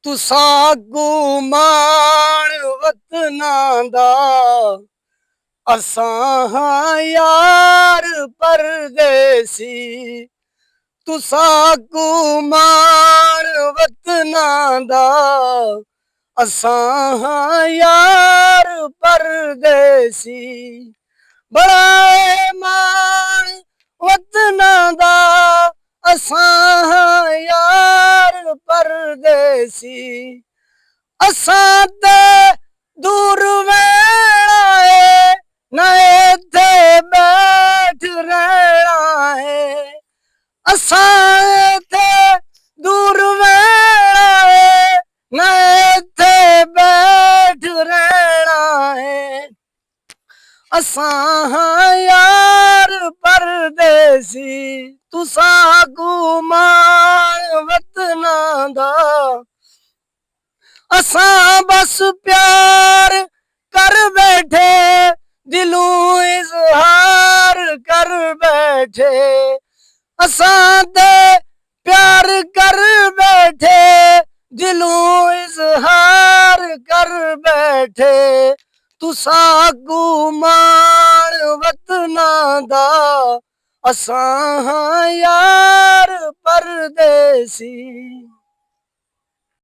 तुसा गुमान वतना दा असां हां यार परदेसी। तुसा गुमान वतना दा असां हां यार परदेसी। बड़ा मान वतना दा असां हां यार परदेसी। असां ते दूर वेणा है न इत्थे बैठ रहना है। असां ते दूर वेणा है न इत्थे बैठ रहना है। असां हां यार परदेसी। तुसा गुमान वतना दा असां बस प्यार कर बैठे दिलों इजहार कर बैठे। असां ते प्यार कर बैठे दिलों इजहार कर बैठे। तुसा गुमान वतना दा असां हां यार परदेसी।